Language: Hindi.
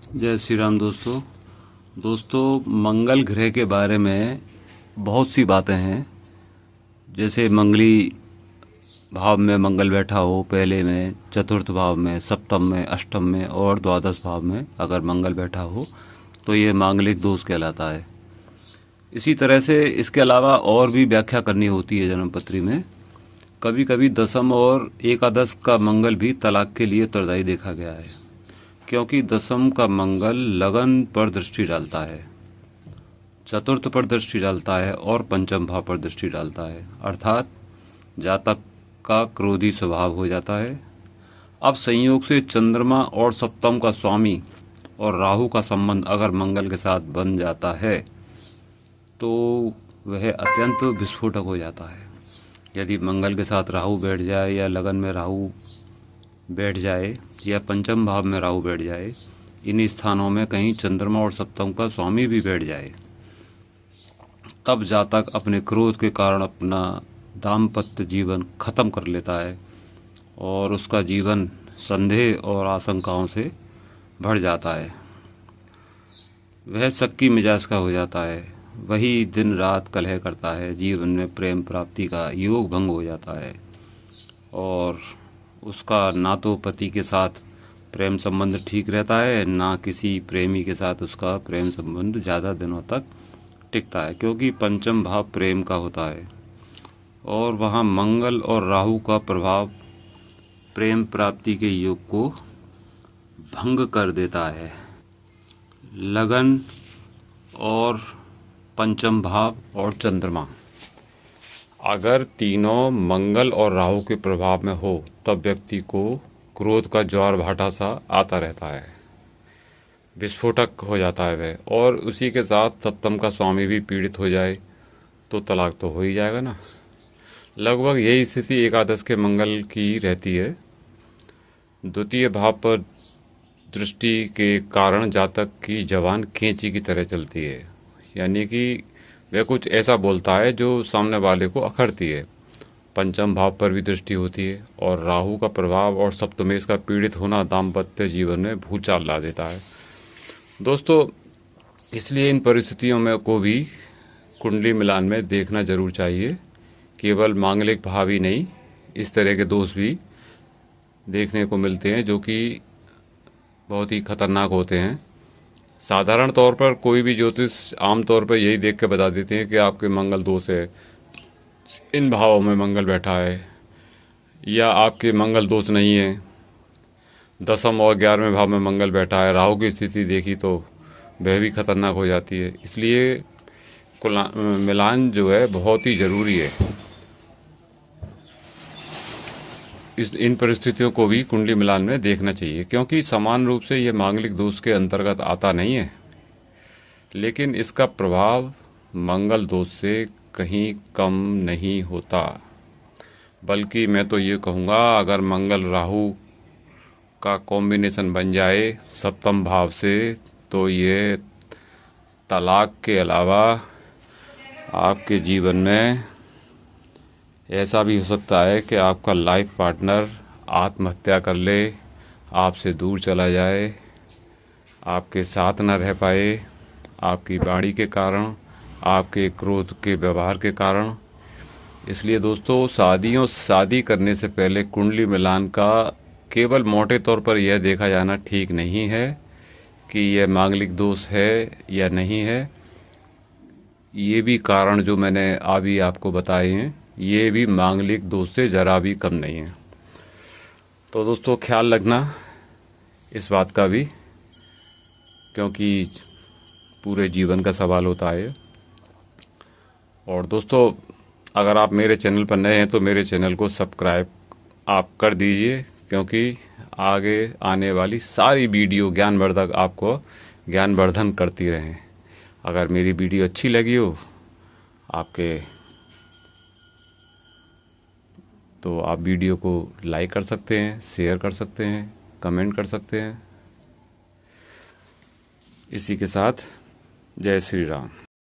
जय श्री राम दोस्तों मंगल ग्रह के बारे में बहुत सी बातें हैं। जैसे मंगली भाव में मंगल बैठा हो, पहले में, चतुर्थ भाव में, सप्तम में, अष्टम में और द्वादश भाव में अगर मंगल बैठा हो तो ये मांगलिक दोष कहलाता है। इसी तरह से इसके अलावा और भी व्याख्या करनी होती है जन्मपत्री में। कभी कभी दशम और एकादश का मंगल भी तलाक के लिए उत्तरदायी देखा गया है, क्योंकि दशम का मंगल लगन पर दृष्टि डालता है, चतुर्थ पर दृष्टि डालता है और पंचम भाव पर दृष्टि डालता है, अर्थात जातक का क्रोधी स्वभाव हो जाता है। अब संयोग से चंद्रमा और सप्तम का स्वामी और राहु का संबंध अगर मंगल के साथ बन जाता है तो वह अत्यंत विस्फोटक हो जाता है। यदि मंगल के साथ राहु बैठ जाए या लगन में राहु बैठ जाए या पंचम भाव में राहु बैठ जाए, इन्हीं स्थानों में कहीं चंद्रमा और सप्तम का स्वामी भी बैठ जाए, तब जातक अपने क्रोध के कारण अपना दाम्पत्य जीवन खत्म कर लेता है और उसका जीवन संदेह और आशंकाओं से भर जाता है। वह शक्की मिजाज का हो जाता है, वही दिन रात कलह करता है, जीवन में प्रेम प्राप्ति का योग भंग हो जाता है और उसका ना तो पति के साथ प्रेम संबंध ठीक रहता है, ना किसी प्रेमी के साथ उसका प्रेम संबंध ज़्यादा दिनों तक टिकता है, क्योंकि पंचम भाव प्रेम का होता है और वहाँ मंगल और राहु का प्रभाव प्रेम प्राप्ति के योग को भंग कर देता है। लगन और पंचम भाव और चंद्रमा अगर तीनों मंगल और राहु के प्रभाव में हो तब व्यक्ति को क्रोध का ज्वार भाटा सा आता रहता है, विस्फोटक हो जाता है वह, और उसी के साथ सप्तम का स्वामी भी पीड़ित हो जाए तो तलाक तो हो ही जाएगा ना। लगभग यही स्थिति एकादश के मंगल की रहती है। द्वितीय भाव पर दृष्टि के कारण जातक की जबान कैंची की तरह चलती है, यानी कि वह कुछ ऐसा बोलता है जो सामने वाले को अखरती है। पंचम भाव पर भी दृष्टि होती है और राहु का प्रभाव और सप्तमेश का पीड़ित होना दाम्पत्य जीवन में भूचाल ला देता है। दोस्तों, इसलिए इन परिस्थितियों में को भी कुंडली मिलान में देखना जरूर चाहिए। केवल मांगलिक भाव ही नहीं, इस तरह के दोष भी देखने को मिलते हैं जो कि बहुत ही खतरनाक होते हैं। साधारण तौर पर कोई भी ज्योतिष आमतौर पर यही देख के बता देते हैं कि आपके मंगल दोष है, इन भावों में मंगल बैठा है, या आपके मंगल दोष नहीं है, दसम और 11वें भाव में मंगल बैठा है। राहु की स्थिति देखी तो वह भी खतरनाक हो जाती है। इसलिए मिलान जो है बहुत ही जरूरी है। इन परिस्थितियों को भी कुंडली मिलान में देखना चाहिए, क्योंकि समान रूप से यह मांगलिक दोष के अंतर्गत आता नहीं है, लेकिन इसका प्रभाव मंगल दोष से कहीं कम नहीं होता। बल्कि मैं तो ये कहूँगा, अगर मंगल राहु का कॉम्बिनेशन बन जाए सप्तम भाव से तो ये तलाक के अलावा आपके जीवन में ऐसा भी हो सकता है कि आपका लाइफ पार्टनर आत्महत्या कर ले, आपसे दूर चला जाए, आपके साथ न रह पाए, आपकी वाणी के कारण, आपके क्रोध के व्यवहार के कारण। इसलिए दोस्तों, शादी करने से पहले कुंडली मिलान का केवल मोटे तौर पर यह देखा जाना ठीक नहीं है कि यह मांगलिक दोष है या नहीं है। ये भी कारण जो मैंने अभी आपको बताए हैं, ये भी मांगलिक दोष से जरा भी कम नहीं है। तो दोस्तों, ख्याल रखना इस बात का भी, क्योंकि पूरे जीवन का सवाल होता है। और दोस्तों, अगर आप मेरे चैनल पर नए हैं तो मेरे चैनल को सब्सक्राइब आप कर दीजिए, क्योंकि आगे आने वाली सारी वीडियो ज्ञानवर्धक आपको ज्ञानवर्धन करती रहें। अगर मेरी वीडियो अच्छी लगी हो आपके, तो आप वीडियो को लाइक कर सकते हैं, शेयर कर सकते हैं, कमेंट कर सकते हैं। इसी के साथ जय श्री राम।